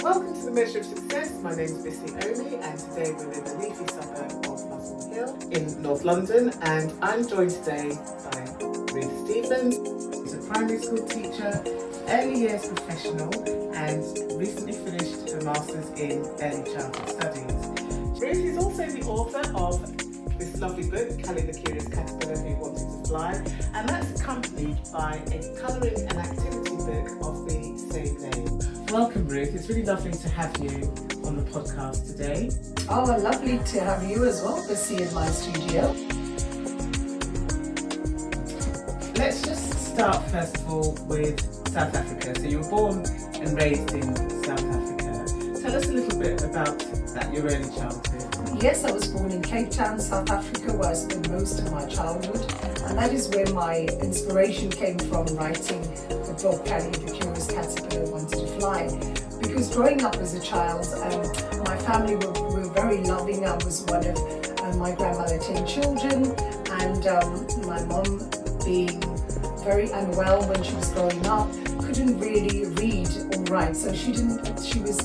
Welcome to the Measure of Success. My name is Missy Omi, and today we're in the leafy suburb of Muswell Hill in North London, and I'm joined today by Ruth Stevens, who's a primary school teacher, early years professional, and recently finished her Masters in Early Childhood Studies. Ruth is also the author of this lovely book, Callie the Curious Caterpillar Who Wanted to Fly, and that's accompanied by a colouring and activity book of the same name. Welcome, Ruth. It's really lovely to have you on the podcast today. Oh, lovely to have you as well, Missy, in my studio. Let's just start first of all with South Africa. So you were born and raised in South Africa. Tell us a little bit about that, your early childhood. Yes, I was born in Cape Town, South Africa, where I spent most of my childhood. And that is where my inspiration came from, writing the book, Callie the Curious Caterpillar Who Wanted to Fly. Because growing up as a child, my family were very loving. I was one of my grandmother 10 children, and my mom, being very unwell when she was growing up, couldn't really read or write. So she was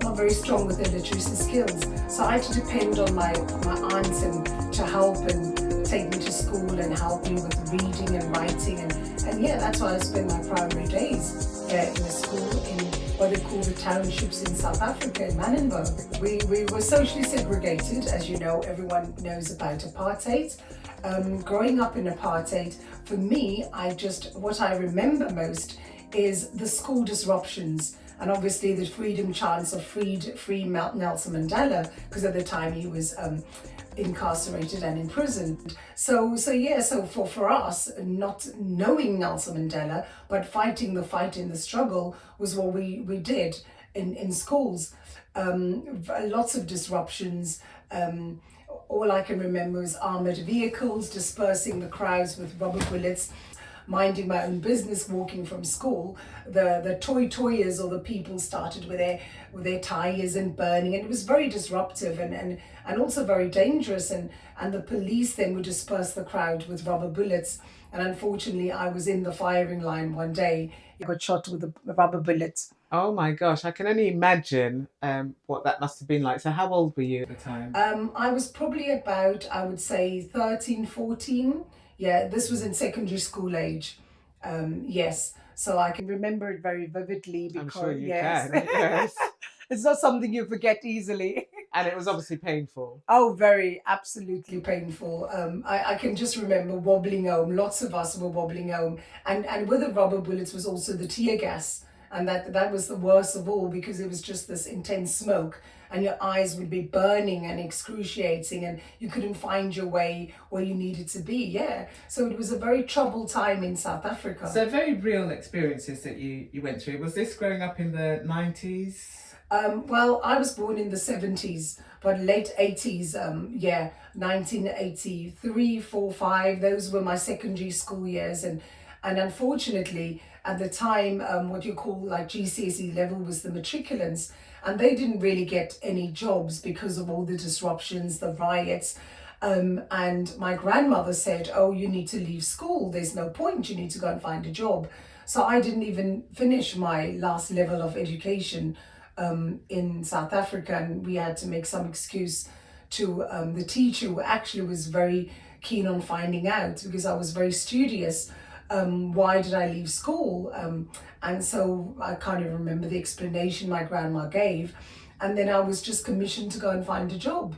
not very strong with her literacy skills. So I had to depend on my aunts and to help and take me to school and help me with reading and writing. And yeah, that's why I spent my primary days in a school in what they call the townships in South Africa, in Manenberg. We were socially segregated, as you know, everyone knows about apartheid. Growing up in apartheid, for me, what I remember most is the school disruptions. And obviously the freedom chants of free Nelson Mandela, because at the time he was incarcerated and imprisoned. So for us, not knowing Nelson Mandela, but fighting the fight in the struggle was what we did in schools. Lots of disruptions. All I can remember is armored vehicles, dispersing the crowds with rubber bullets, minding my own business, walking from school. The toyers or the people started with their tires and burning, and it was very disruptive and also very dangerous, and the police then would disperse the crowd with rubber bullets. And unfortunately I was in the firing line one day. I got shot with a rubber bullet. Oh my gosh, I can only imagine what that must have been like. So how old were you at the time? I was probably about, I would say, 13, 14. Yeah, this was in secondary school age. Yes, so I can remember it very vividly because I'm sure you yes. can. Yes. It's not something you forget easily. And it was obviously painful. Oh, very, absolutely painful. I can just remember wobbling home. Lots of us were wobbling home. And with the rubber bullets was also the tear gas. And that was the worst of all, because it was just this intense smoke and your eyes would be burning and excruciating and you couldn't find your way where you needed to be. Yeah. So it was a very troubled time in South Africa. So very real experiences that you went through. Was this growing up in the 90s? Well, I was born in the 70s, but late 80s, 1983, 4, 5, those were my secondary school years. And unfortunately, at the time, what you call like GCSE level was the matriculants, and they didn't really get any jobs because of all the disruptions, the riots. And my grandmother said, oh, you need to leave school. There's no point. You need to go and find a job. So I didn't even finish my last level of education in South Africa, and we had to make some excuse to the teacher, who actually was very keen on finding out, because I was very studious. Why did I leave school? And so I kind of remember the explanation my grandma gave, and then I was just commissioned to go and find a job.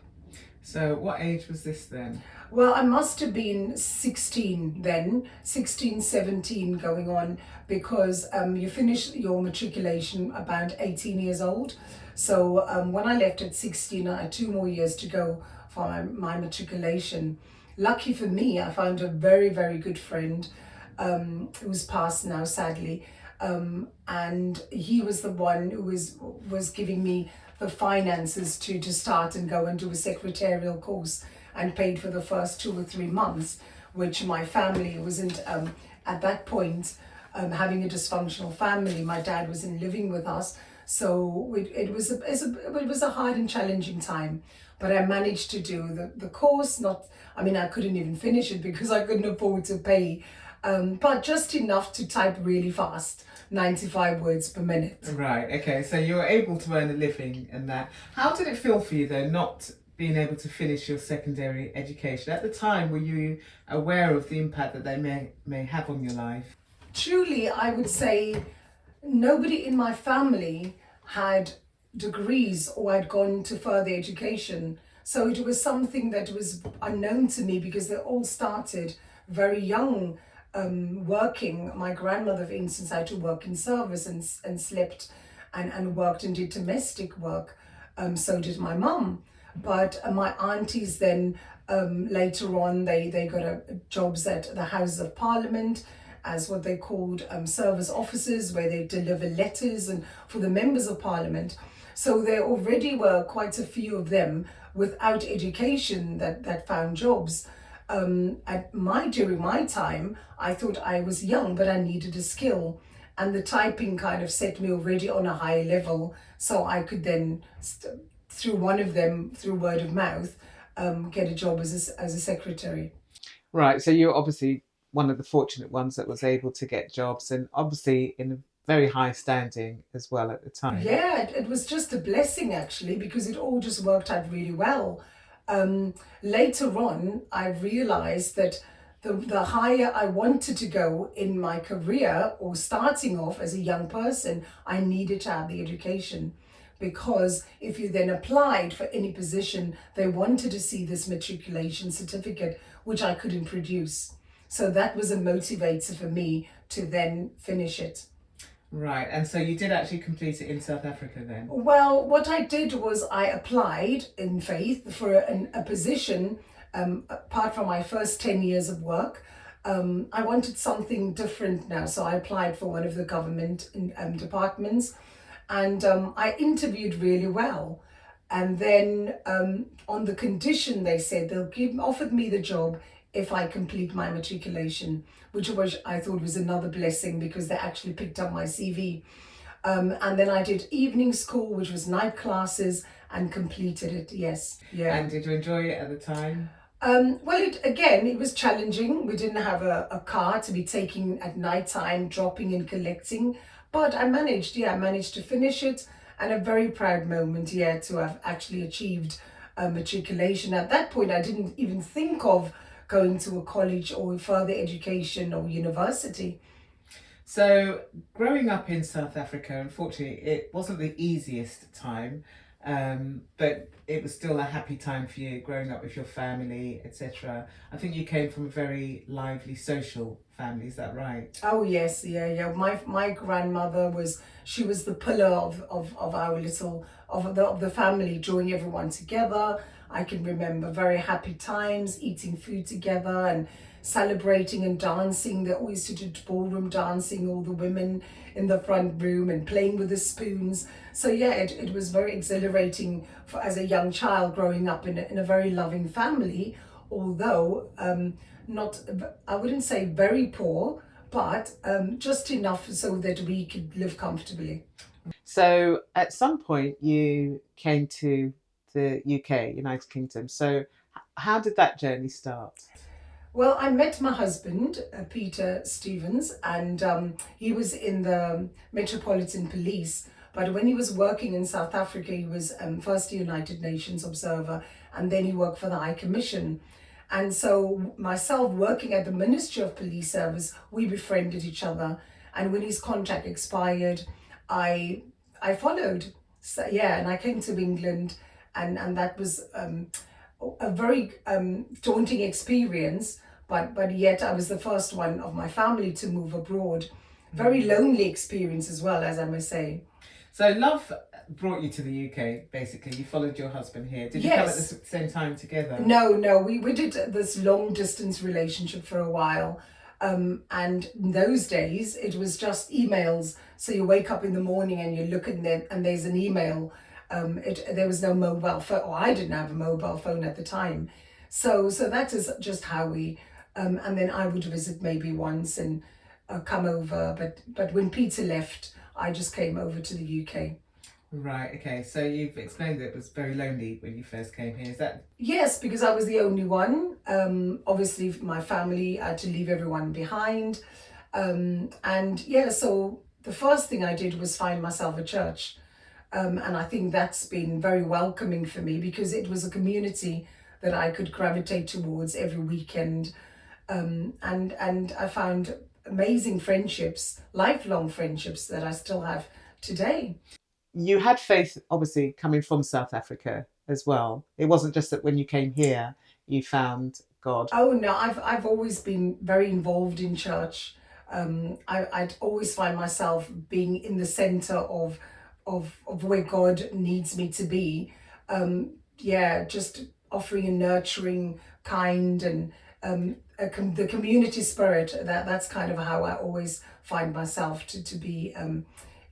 So what age was this then? Well, I must have been 16 then, 16, 17 going on, because you finish your matriculation about 18 years old. So when I left at 16, I had 2 more years to go for my matriculation. Lucky for me, I found a very, very good friend who's passed now, sadly. And he was the one who was giving me the finances to start and go and do a secretarial course, and paid for the first 2 or 3 months, which my family wasn't at that point having a dysfunctional family. My dad wasn't living with us, so it was a hard and challenging time. But I managed to do the course. I couldn't even finish it because I couldn't afford to pay but just enough to type really fast, 95 words per minute. Right, okay, so you were able to earn a living and that. How did it feel for you though, not being able to finish your secondary education? At the time, were you aware of the impact that they may have on your life? Truly, I would say nobody in my family had degrees or had gone to further education. So it was something that was unknown to me because they all started very young, working. My grandmother, for instance, had to work in service and slept and worked and did domestic work. So did my mum. But my aunties then later on, they got jobs at the Houses of Parliament as what they called service officers, where they deliver letters and for the members of Parliament. So there already were quite a few of them without education that found jobs. During my time, I thought I was young, but I needed a skill. And the typing kind of set me already on a higher level. So I could then, through one of them, through word of mouth, get a job as a secretary. Right, so you're obviously one of the fortunate ones that was able to get jobs, and obviously in a very high standing as well at the time. Yeah, it was just a blessing actually, because it all just worked out really well. Later on, I realized that the higher I wanted to go in my career or starting off as a young person, I needed to have the education. Because if you then applied for any position, they wanted to see this matriculation certificate, which I couldn't produce. So that was a motivator for me to then finish it. Right, and so you did actually complete it in South Africa then? Well, what I did was I applied in faith for a position, apart from my first 10 years of work. I wanted something different now, so I applied for one of the government departments, and I interviewed really well. And then on the condition, they said offered me the job if I complete my matriculation, which I thought was another blessing because they actually picked up my CV. And then I did evening school, which was night classes, and completed it. Yes, yeah. And did you enjoy it at the time? Well, it was challenging. We didn't have a car to be taking at night time, dropping and collecting, but I managed to finish it, and a very proud moment, to have actually achieved matriculation. At that point, I didn't even think of going to a college or further education or university. So growing up in South Africa, unfortunately, it wasn't the easiest time, but it was still a happy time for you growing up with your family, etc. I think you came from a very lively social family, is that right? Oh yes, yeah. My grandmother was the pillar of our little of the family, drawing everyone together. I can remember very happy times, eating food together and celebrating and dancing. They always used to do ballroom dancing, all the women in the front room, and playing with the spoons. So yeah, it was very exhilarating as a young child growing up in a very loving family, although not, I wouldn't say very poor, but just enough so that we could live comfortably. So at some point you came to the UK, United Kingdom. So how did that journey start? Well, I met my husband, Peter Stevens, and he was in the Metropolitan Police. But when he was working in South Africa, he was first a United Nations observer, and then he worked for the High Commission. And so myself working at the Ministry of Police Service, we befriended each other. And when his contract expired, I followed. So, yeah, and I came to England, and that was a very daunting experience, but yet I was the first one of my family to move abroad. Very lonely experience as well, as I must say. So love brought you to the UK, basically. You followed your husband here. Did you come at the same time together? No, we did this long distance relationship for a while. And in those days, it was just emails. So you wake up in the morning and you look at it and there's an email. There was no mobile phone, or I didn't have a mobile phone at the time. So that is just how we, and then I would visit maybe once and come over. But when Peter left, I just came over to the UK. Right, okay. So you've explained that it was very lonely when you first came here. Is that Yes, because I was the only one. Obviously, my family had to leave everyone behind. And yeah, so the first thing I did was find myself a church. And I think that's been very welcoming for me because it was a community that I could gravitate towards every weekend. And I found amazing friendships, lifelong friendships that I still have today. you had faith, obviously, coming from South Africa as well? It wasn't just that when you came here, you found God. Oh no, I've always been very involved in church. I'd always find myself being in the center of where God needs me to be. Yeah, just offering a nurturing, kind, and the community spirit. That's kind of how I always find myself to be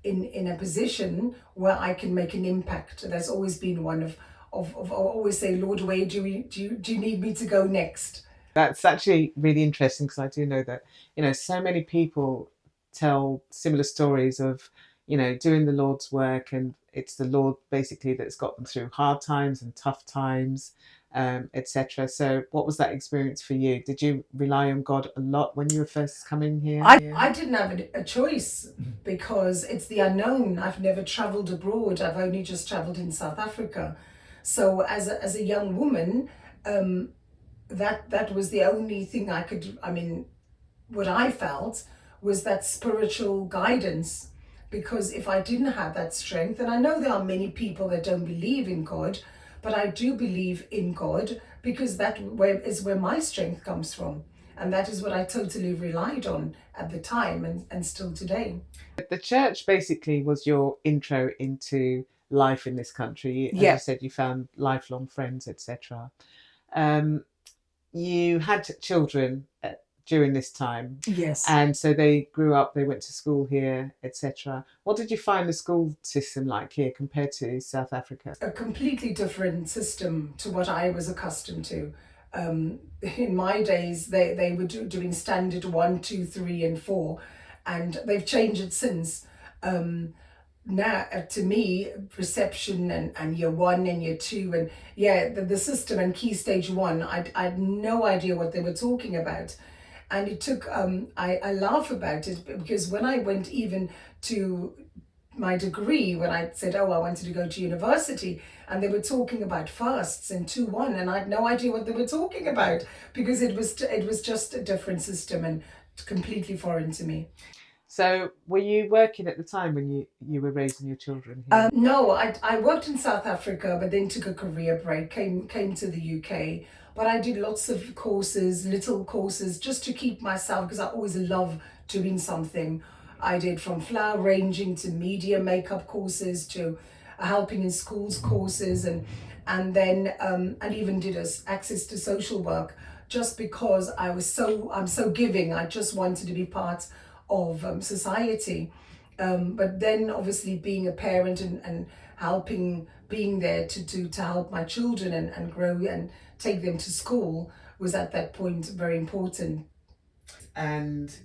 in a position where I can make an impact. There's always been one of I always say, Lord, where do you need me to go next? That's actually really interesting because I do know that, so many people tell similar stories of, doing the Lord's work, and it's the Lord basically that's got them through hard times and tough times, etc. So, what was that experience for you? Did you rely on God a lot when you were first coming here? I didn't have a choice because it's the unknown. I've never traveled abroad. I've only just traveled in South Africa. So as a young woman, that was the only thing I could, I mean, what I felt was that spiritual guidance. Because if I didn't have that strength, and I know there are many people that don't believe in God, but I do believe in God because is where my strength comes from. And that is what I totally relied on at the time and still today. The church basically was your intro into life in this country. As you Yeah. said, you found lifelong friends, etc. Um, you had children during this time, Yes. and so they grew up, they went to school here, etc. What did you find the school system like here compared to South Africa? A completely different system to what I was accustomed to. In my days, they were doing standard 1, 2, 3, and 4, and they've changed it since. Now, to me, reception and year 1 and year 2, and yeah, the system and key stage 1, I had no idea what they were talking about. And it took, I laugh about it because when I went even to my degree, when I said, oh, I wanted to go to university, and they were talking about fasts and 2-1, and I had no idea what they were talking about because it was just a different system and completely foreign to me. So were you working at the time when you were raising your children here? No, I worked in South Africa, but then took a career break, came to the UK. But I did lots of courses, little courses, just to keep myself, because I always love doing something. I did from flower arranging to media makeup courses to helping in schools courses, and then and even did access to social work, just because I'm so giving. I just wanted to be part of society. But then obviously being a parent and helping, being there to help my children and grow and take them to school was at that point very important. And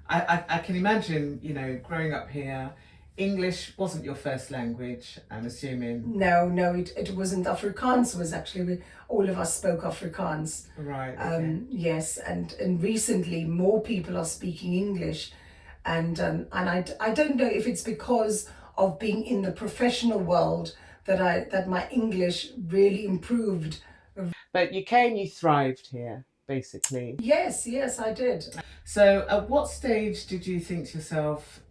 I can imagine, growing up here, English wasn't your first language, I'm assuming. No, it wasn't. Afrikaans was actually, all of us spoke Afrikaans. Right. Okay. Yes, and recently more people are speaking English. And I don't know if it's because of being in the professional world that my English really improved. But you thrived here, basically. Yes, I did. So at what stage did you think to yourself,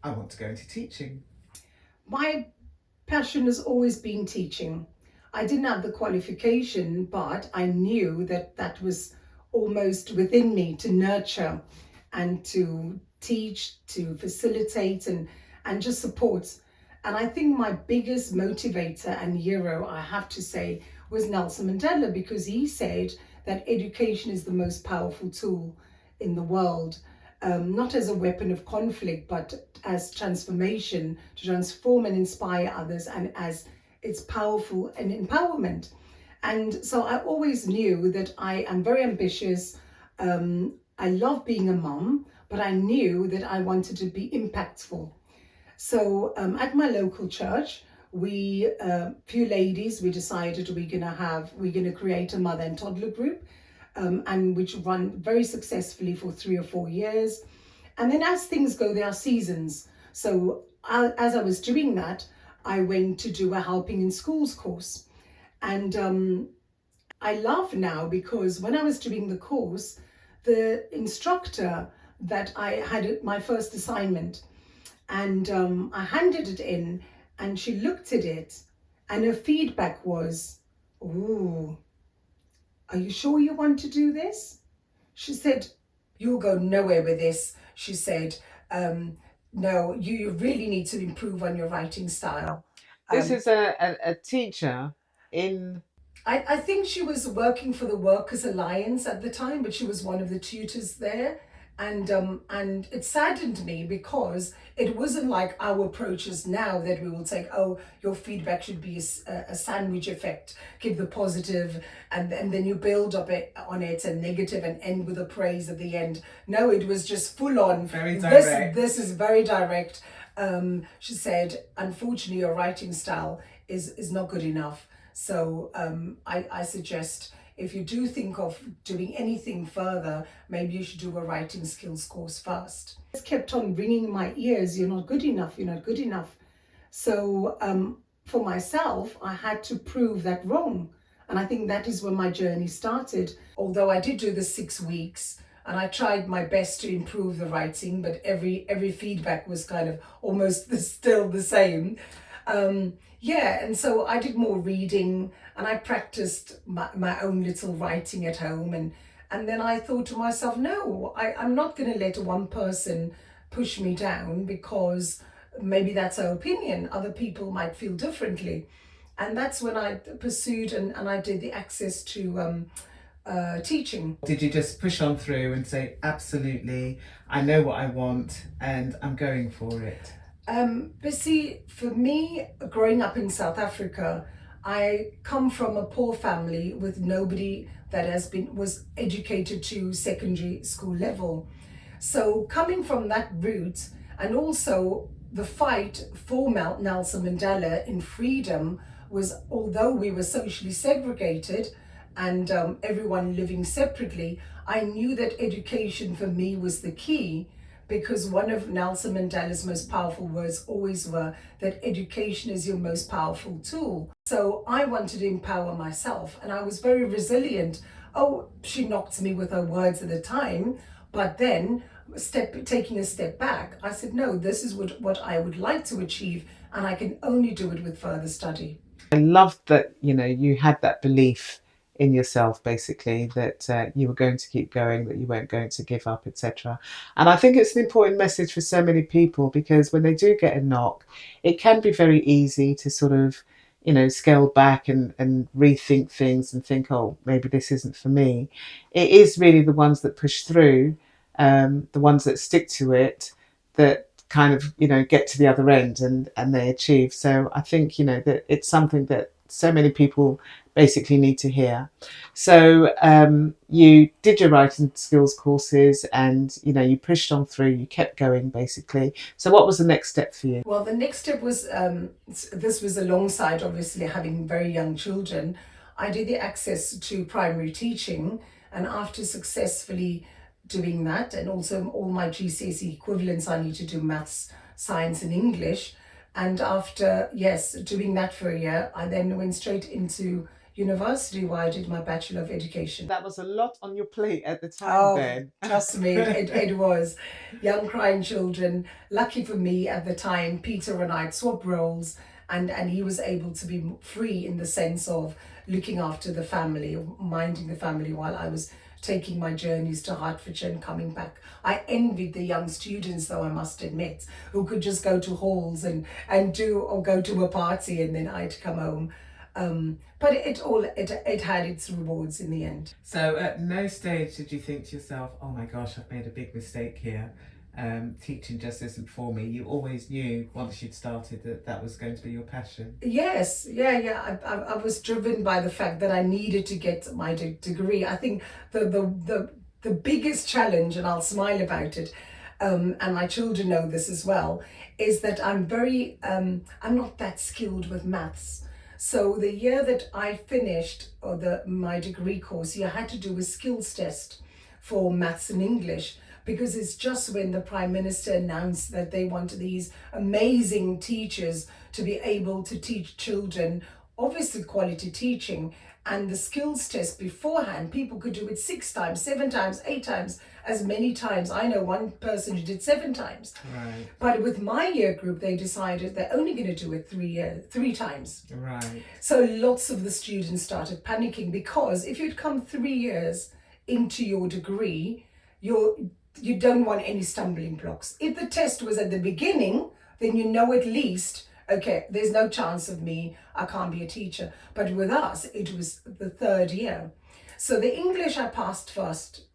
I want to go into teaching? My passion has always been teaching. I didn't have the qualification, but I knew that was almost within me to nurture and to teach, to facilitate and just support. And I think my biggest motivator and hero, I have to say, was Nelson Mandela, because he said that education is the most powerful tool in the world, not as a weapon of conflict, but as transformation, to transform and inspire others, and as it's powerful and empowerment. And so I always knew that I am very ambitious. I love being a mom, but I knew that I wanted to be impactful. So at my local church, we few ladies, we decided we're gonna create a mother and toddler group, and which run very successfully for 3 or 4 years. And then as things go, there are seasons. So as I was doing that, I went to do a helping in schools course, and I laugh now because when I was doing the course, the instructor that I had my first assignment, and I handed it in, and she looked at it, and her feedback was, "Ooh, are you sure you want to do this?" She said, "You'll go nowhere with this." She said, "No, you really need to improve on your writing style." This Um, is a teacher in. I think she was working for the Workers' Alliance at the time, but she was one of the tutors there. And it saddened me because it wasn't like our approaches now that we will take, oh, your feedback should be a sandwich effect, give the positive, and then you build up on it and negative and end with a praise at the end. No, it was just full on. Very direct. This is very direct. She said, unfortunately, your writing style is not good enough. So I suggest if you do think of doing anything further, maybe you should do a writing skills course first. It kept on ringing in my ears, "You're not good enough, you're not good enough." So for myself, I had to prove that wrong. And I think that is when my journey started. Although I did do the 6 weeks, and I tried my best to improve the writing, but every feedback was kind of almost still the same. Yeah, and so I did more reading, and I practiced my own little writing at home, and then I thought to myself, no, I'm not going to let one person push me down, because maybe that's her opinion. Other people might feel differently. And that's when I pursued and I did the access to teaching. Did you just push on through and say, absolutely, I know what I want and I'm going for it? But see, for me, growing up in South Africa, I come from a poor family with nobody that was educated to secondary school level. So coming from that route, and also the fight for Nelson Mandela in freedom was, although we were socially segregated and everyone living separately, I knew that education for me was the key, because one of Nelson Mandela's most powerful words always were that education is your most powerful tool. So I wanted to empower myself, and I was very resilient. Oh, she knocked me with her words at the time, but then taking a step back, I said, no, this is what I would like to achieve, and I can only do it with further study. I loved that, you had that belief in yourself, basically, that you were going to keep going, that you weren't going to give up, etc. And I think it's an important message for so many people, because when they do get a knock, it can be very easy to sort of, scale back and rethink things and think, oh, maybe this isn't for me. It is really the ones that push through, the ones that stick to it, that kind of, get to the other end and they achieve. So I think, that it's something that so many people basically need to hear. So you did your writing skills courses, and you pushed on through, you kept going basically. So what was the next step for you? Well, the next step was, this was alongside obviously having very young children. I did the access to primary teaching, and after successfully doing that, and also all my GCSE equivalents, I need to do maths, science and English. And after, doing that for a year, I then went straight into university, where I did my Bachelor of Education. That was a lot on your plate at the time then. Trust me, it was. Young crying children. Lucky for me at the time, Peter and I swapped roles, and he was able to be free in the sense of looking after the family, minding the family, while I was taking my journeys to Hertfordshire and coming back. I envied the young students, though, I must admit, who could just go to halls and go to a party, and then I'd come home. But it had its rewards in the end. So at no stage did you think to yourself, oh my gosh, I've made a big mistake here. Teaching just isn't for me. You always knew once you'd started that was going to be your passion. Yes, yeah. I was driven by the fact that I needed to get my degree. I think the biggest challenge, and I'll smile about it, and my children know this as well, is that I'm not that skilled with maths. So the year that I finished my degree course, you had to do a skills test for maths and English, because it's just when the Prime Minister announced that they wanted these amazing teachers to be able to teach children, obviously quality teaching, and the skills test beforehand, people could do it 6 times, 7 times, 8 times, as many times. I know one person who did 7 times. Right. But with my year group, they decided they're only going to do it 3 times. Right. So lots of the students started panicking, because if you'd come 3 years into your degree, you don't want any stumbling blocks. If the test was at the beginning, then you know at least, okay, there's no chance of me, I can't be a teacher. But with us, it was the 3rd year. So the English I passed first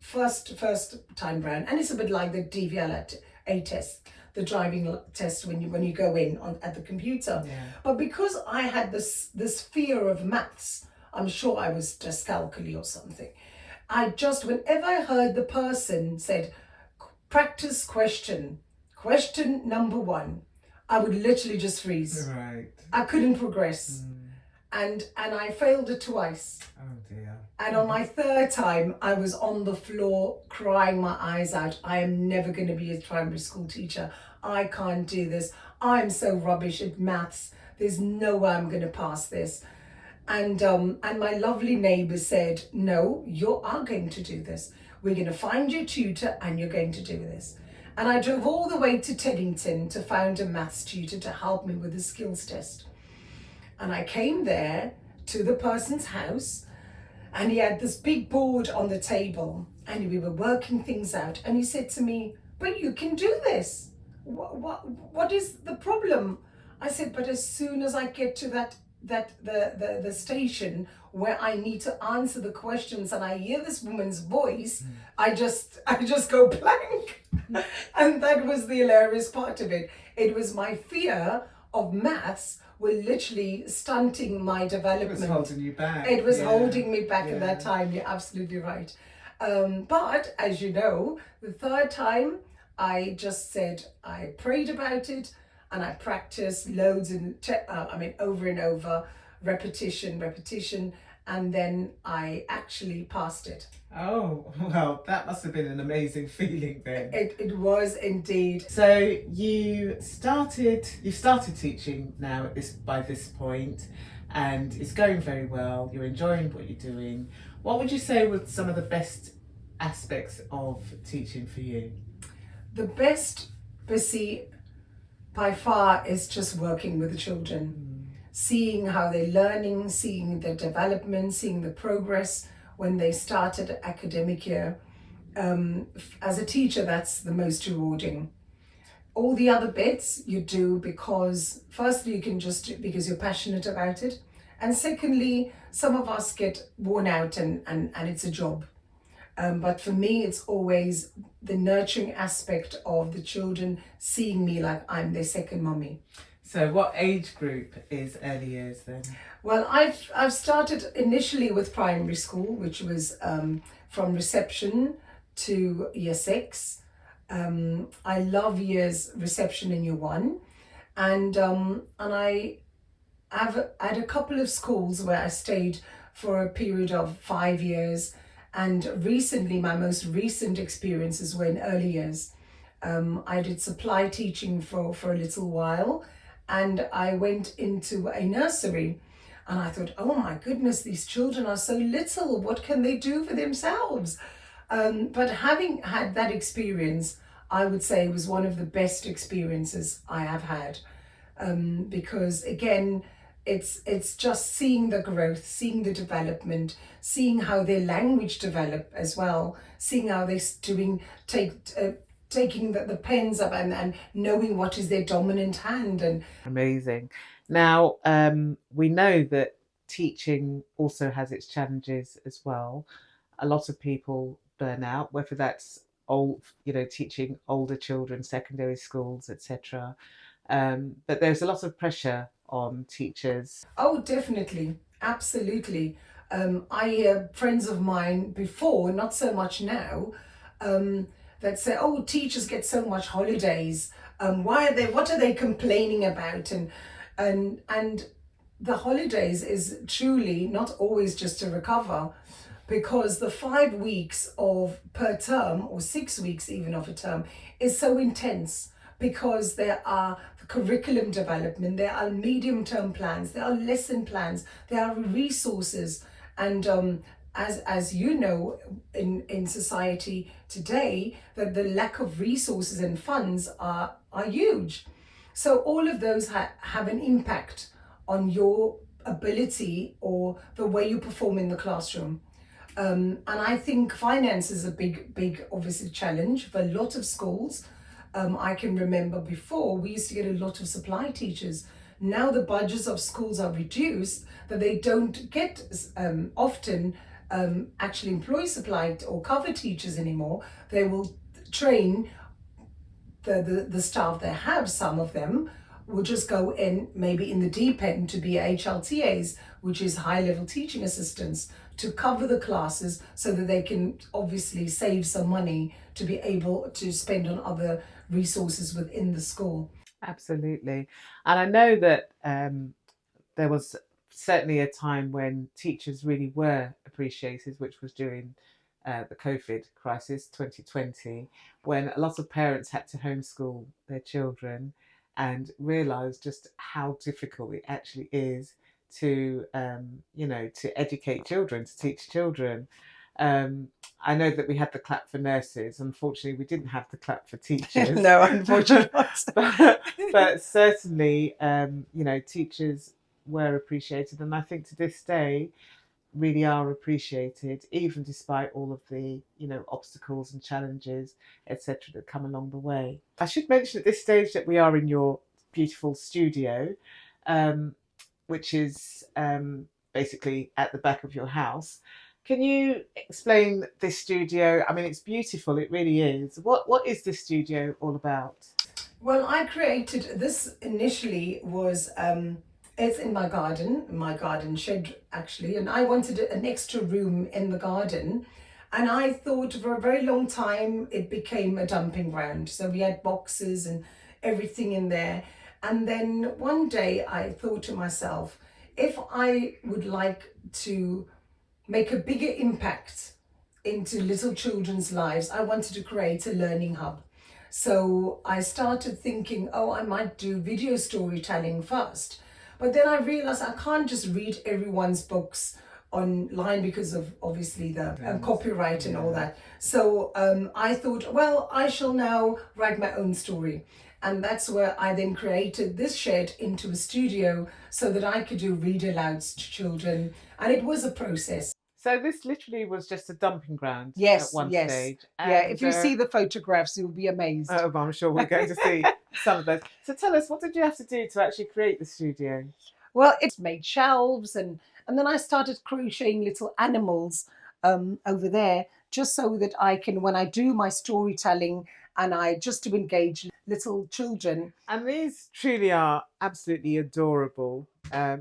time round, and it's a bit like the DVLA test, the driving test when you go in at the computer. Yeah. But because I had this fear of maths, I'm sure I was dyscalculia or something. Whenever I heard the person said, practice question number 1, I would literally just freeze. Right. I couldn't progress. And I failed it twice. Oh dear. And on my 3rd time, I was on the floor crying my eyes out. I am never going to be a primary school teacher. I can't do this. I'm so rubbish at maths. There's no way I'm going to pass this. And my lovely neighbour said, no, you are going to do this. We're going to find your tutor and you're going to do this. And I drove all the way to Teddington to find a maths tutor to help me with the skills test. And I came there to the person's house, and he had this big board on the table, and we were working things out. And he said to me, but you can do this. What is the problem? I said, but as soon as I get to the station where I need to answer the questions and I hear this woman's voice, I just go blank. And that was the hilarious part of it. It was my fear of maths were literally stunting my development. It was holding you back. It was holding me back at that time. You're absolutely right. But as you know, the 3rd time, I just said, I prayed about it, and I practiced loads and over and over, repetition, and then I actually passed it. Oh, well, that must have been an amazing feeling then. It was indeed. So you started teaching now by this point, and it's going very well. You're enjoying what you're doing. What would you say were some of the best aspects of teaching for you? The best, Bissy, by far, is just working with the children, seeing how they're learning, seeing their development, seeing the progress when they started academic year. As a teacher, that's the most rewarding. All the other bits you do because, firstly, you can just do because you're passionate about it. And secondly, some of us get worn out and it's a job. But for me, it's always the nurturing aspect of the children seeing me like I'm their second mummy. So what age group is early years then? Well, I've started initially with primary school, which was from reception to year 6. I love years reception in year 1, and I have had a couple of schools where I stayed for a period of 5 years, and recently my most recent experiences were in early years. I did supply teaching for a little while, and I went into a nursery. And I thought, oh my goodness, these children are so little. What can they do for themselves? But having had that experience, I would say it was one of the best experiences I have had. Because again, it's just seeing the growth, seeing the development, seeing how their language develop as well, seeing how they're taking the pens up and knowing what is their dominant hand. And amazing. Now, we know that teaching also has its challenges as well. A lot of people burn out, whether that's teaching older children, secondary schools, etc. But there's a lot of pressure on teachers. Oh, definitely. Absolutely. I hear friends of mine before, not so much now, that say, oh, teachers get so much holidays. What are they complaining about? And the holidays is truly not always just to recover, because the 5 weeks of per term, or 6 weeks even of a term, is so intense, because there are curriculum development, there are medium term plans, there are lesson plans, there are resources. And as you know, in society today, that the lack of resources and funds are huge. So all of those have an impact on your ability or the way you perform in the classroom. And I think finance is a big, obviously, challenge for a lot of schools. I can remember before we used to get a lot of supply teachers. Now the budgets of schools are reduced, that they don't get often actually employ supply or cover teachers anymore. They will train the staff they have. Some of them will just go in maybe in the deep end to be HLTAs, which is high level teaching assistants, to cover the classes so that they can obviously save some money to be able to spend on other resources within the school. Absolutely. And I know that there was certainly a time when teachers really were appreciated, which was during the COVID crisis 2020, when a lot of parents had to homeschool their children and realised just how difficult it actually is to, to educate children, to teach children. I know that we had the clap for nurses. Unfortunately, we didn't have the clap for teachers. No, unfortunately not. but certainly, teachers were appreciated, and I think to this day really are appreciated, even despite all of the obstacles and challenges, etc., that come along the way. I should mention at this stage that we are in your beautiful studio, which is basically at the back of your house. Can you explain this studio? I mean, it's beautiful, it really is. What is this studio all about? Well, I created this initially was it's in my garden shed actually, and I wanted an extra room in the garden. And I thought for a very long time it became a dumping ground. So we had boxes and everything in there. And then one day I thought to myself, if I would like to make a bigger impact into little children's lives, I wanted to create a learning hub. So I started thinking, oh, I might do video storytelling first. But then I realized I can't just read everyone's books online because of obviously the copyright and all that. So I thought, well, I shall now write my own story. And that's where I then created this shed into a studio so that I could do read alouds to children. And it was a process. So this literally was just a dumping ground Yes, at one yes. stage. Yeah, if you see the photographs, you'll be amazed. Oh, I'm sure we're going to see some of those. So tell us, what did you have to do to actually create the studio? Well, it's made shelves, and then I started crocheting little animals over there, just so that I can, when I do my storytelling, and I just to engage little children. And these truly are absolutely adorable.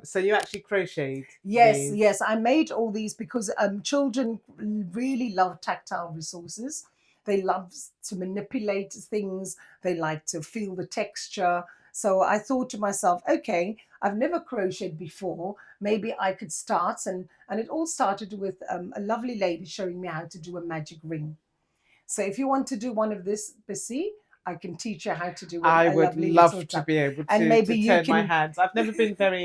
So you actually crocheted Yes, these? yes, I made all these because children really love tactile resources. They love to manipulate things. They like to feel the texture. So I thought to myself, okay, I've never crocheted before. Maybe I could start. And it all started with a lovely lady showing me how to do a magic ring. So if you want to do one of this, Bissy, I can teach you how to do it. I would love to be able to, and maybe to you turn can... my hands. I've never been very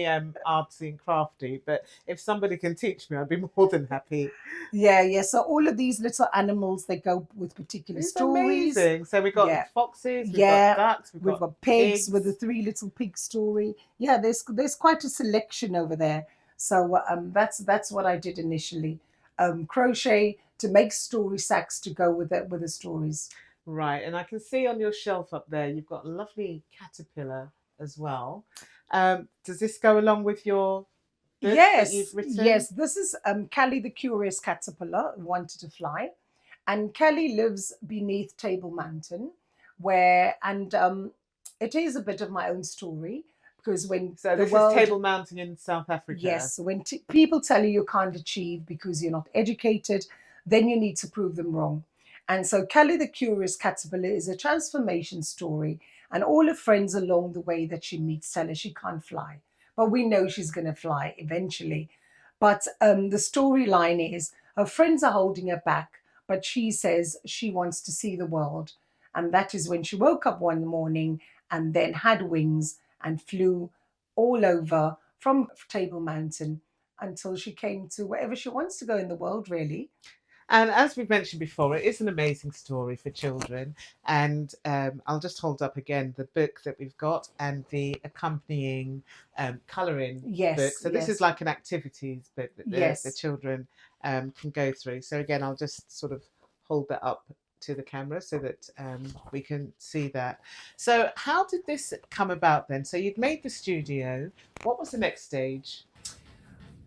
artsy and crafty, but if somebody can teach me, I'd be more than happy. Yeah, yeah. So all of these little animals, they go with particular It's stories. amazing. So we've got foxes, we've got ducks, we've got pigs with the 3 little pig story. Yeah, there's quite a selection over there. So that's what I did initially. Crochet to make story sacks to go with the stories. Right, and I can see on your shelf up there you've got a lovely caterpillar as well. Does this go along with your book that you've written? Yes, this is Callie the Curious Caterpillar Who Wanted to Fly. And Callie lives beneath Table Mountain, it is a bit of my own story. Because when this is Table Mountain in South Africa. Yes, when people tell you can't achieve because you're not educated, then you need to prove them wrong. And so Callie the Curious Caterpillar is a transformation story, and all her friends along the way that she meets tell her she can't fly. But we know she's going to fly eventually. But the storyline is her friends are holding her back, but she says she wants to see the world. And that is when she woke up one morning and then had wings and flew all over from Table Mountain until she came to wherever she wants to go in the world, really. And as we've mentioned before, it is an amazing story for children. And I'll just hold up again the book that we've got and the accompanying colouring book. So this is like an activities book that the children can go through. So again, I'll just sort of hold that up to the camera so that we can see that. So how did this come about then? So you'd made the studio. What was the next stage?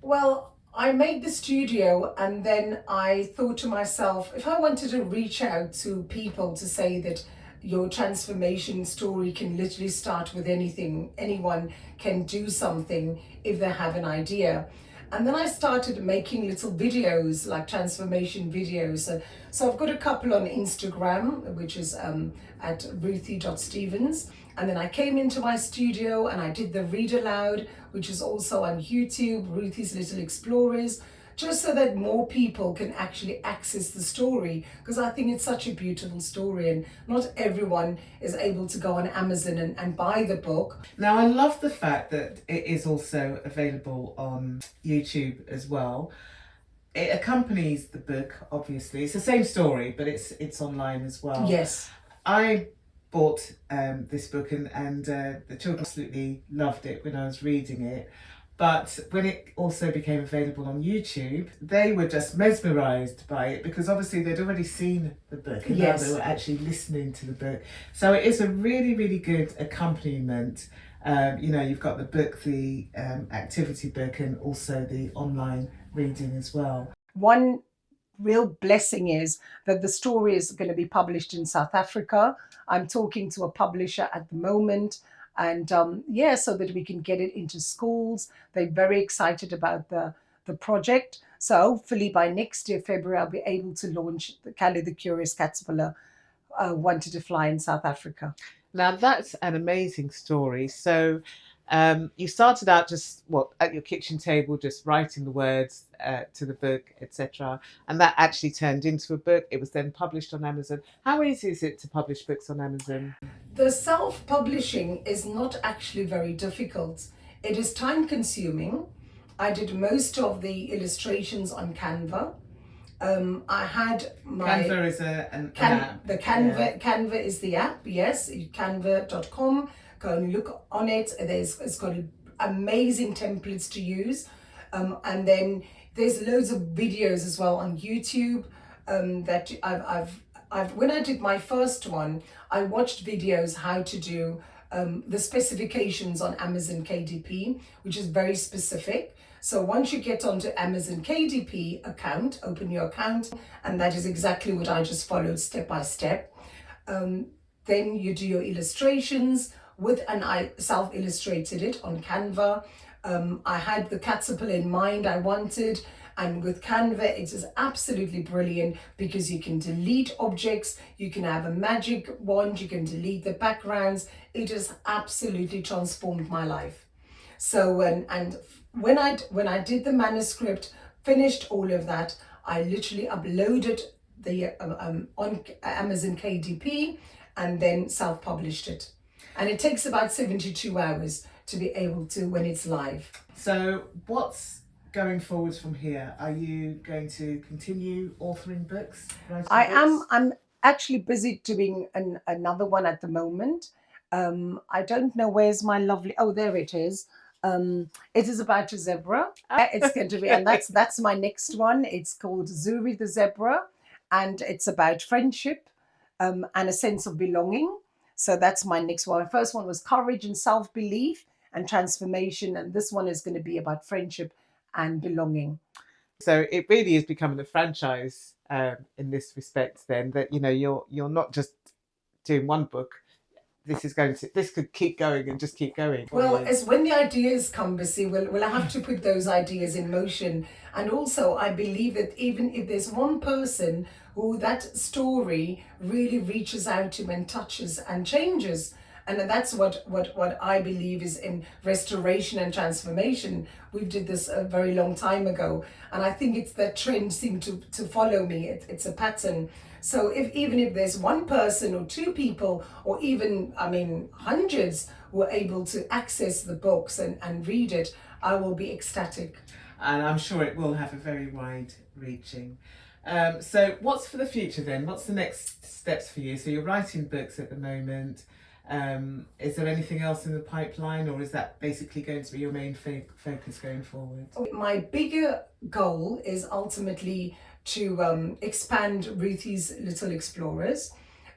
Well, I made the studio and then I thought to myself, if I wanted to reach out to people to say that your transformation story can literally start with anything, anyone can do something if they have an idea. And then I started making little videos, like transformation videos. So I've got a couple on Instagram, which is at ruthie.stevens. And then I came into my studio and I did the read aloud, which is also on YouTube, Ruthie's Little Explorers, just so that more people can actually access the story, because I think it's such a beautiful story and not everyone is able to go on Amazon and buy the book. Now, I love the fact that it is also available on YouTube as well. It accompanies the book, obviously. It's the same story, but it's online as well. Yes. I bought this book and the children absolutely loved it when I was reading it. But when it also became available on YouTube, they were just mesmerised by it because obviously they'd already seen the book and now they were actually listening to the book. So it is a really, really good accompaniment. You know, you've got the book, the activity book, and also the online reading as well. One real blessing is that the story is going to be published in South Africa. I'm talking to a publisher at the moment. And so that we can get it into schools. They're very excited about the project. So hopefully by next year, February, I'll be able to launch the Callie the Curious Caterpillar Wanted to Fly in South Africa. Now that's an amazing story. So you started out just at your kitchen table, just writing the words to the book, etc. And that actually turned into a book. It was then published on Amazon. How easy is it to publish books on Amazon? The self-publishing is not actually very difficult. It is time-consuming. I did most of the illustrations on Canva. I had my Canva is an app. The Canva is the app. Yes, canva.com. Go and look on it. It's got amazing templates to use, and then there's loads of videos as well on YouTube that I've when I did my first one, I watched videos how to do the specifications on Amazon KDP, which is very specific. So once you get onto Amazon KDP account, open your account, and that is exactly what I just followed step by step. Then you do your illustrations and I self-illustrated it on Canva. I had the caterpillar in mind I wanted, and with Canva it is absolutely brilliant because you can delete objects, you can have a magic wand, you can delete the backgrounds. It has absolutely transformed my life. So and when I did the manuscript, finished all of that, I literally uploaded the on Amazon KDP and then self-published it. And it takes about 72 hours to be able to when it's live. So what's going forward from here? Are you going to continue authoring books? I'm actually busy doing another one at the moment. I don't know where's my lovely, oh, there it is. It is about a zebra. It's going to be, and that's my next one. It's called Zuri the Zebra, and it's about friendship and a sense of belonging. So that's my next one. My first one was courage and self-belief and transformation, and this one is going to be about friendship and belonging. So it really is becoming a franchise in this respect then, that, you know, you're not just doing one book. this could keep going and just keep going? Well, as when the ideas come, Bissy, we'll have to put those ideas in motion. And also, I believe that even if there's one person who that story really reaches out to and touches and changes, and that's what I believe is in restoration and transformation. We did this a very long time ago, and I think it's that trend seemed to follow me. It's a pattern. So even if there's one person or two people, or even, I mean, hundreds who are able to access the books and read it, I will be ecstatic. And I'm sure it will have a very wide reaching. So what's for the future then? What's the next steps for you? So you're writing books at the moment. Is there anything else in the pipeline, or is that basically going to be your main focus going forward? My bigger goal is ultimately to expand Ruthie's Little Explorers,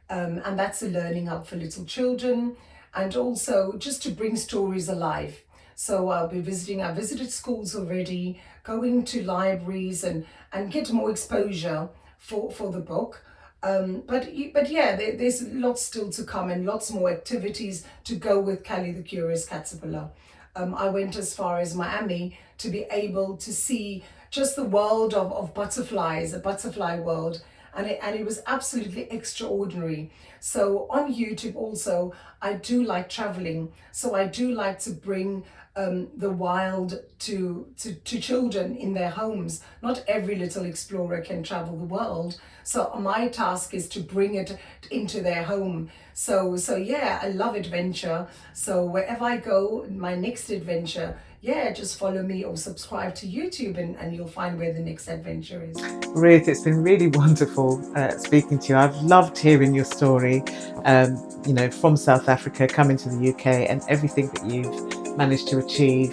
and that's a learning hub for little children, and also just to bring stories alive. So I'll be I visited schools already, going to libraries and get more exposure for the book. But yeah, there's lots still to come and lots more activities to go with Callie the Curious Caterpillar. I went as far as Miami to be able to see just the world of butterflies, a butterfly world, and it was absolutely extraordinary. So on YouTube also, I do like traveling, so I do like to bring the wild to children in their homes. Not every little explorer can travel the world, so my task is to bring it into their home. So yeah, I love adventure. So wherever I go, my next adventure, yeah, just follow me or subscribe to YouTube and you'll find where the next adventure is. Ruth, it's been really wonderful speaking to you. I've loved hearing your story, from South Africa, coming to the UK, and everything that you've managed to achieve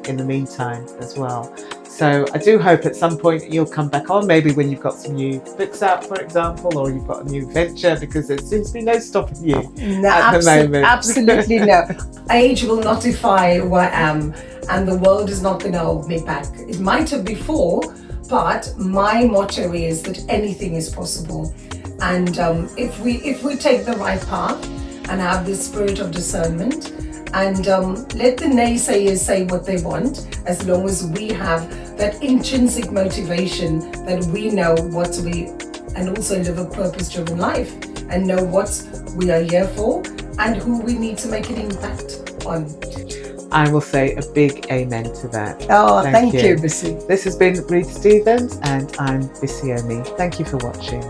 in the meantime as well. So I do hope at some point you'll come back on, maybe when you've got some new books out, for example, or you've got a new venture, because there seems to be no stopping you at the moment. Absolutely no. Age will not defy who I am, and the world is not going to hold me back. It might have before, but my motto is that anything is possible. And if we take the right path and have this spirit of discernment, and let the naysayers say what they want, as long as we have that intrinsic motivation that we know what we, and also live a purpose-driven life and know what we are here for and who we need to make an impact on. I will say a big amen to that. Oh, thank you, Bissy. This has been Ruth Stevens, and I'm Bissy Omi. Thank you for watching.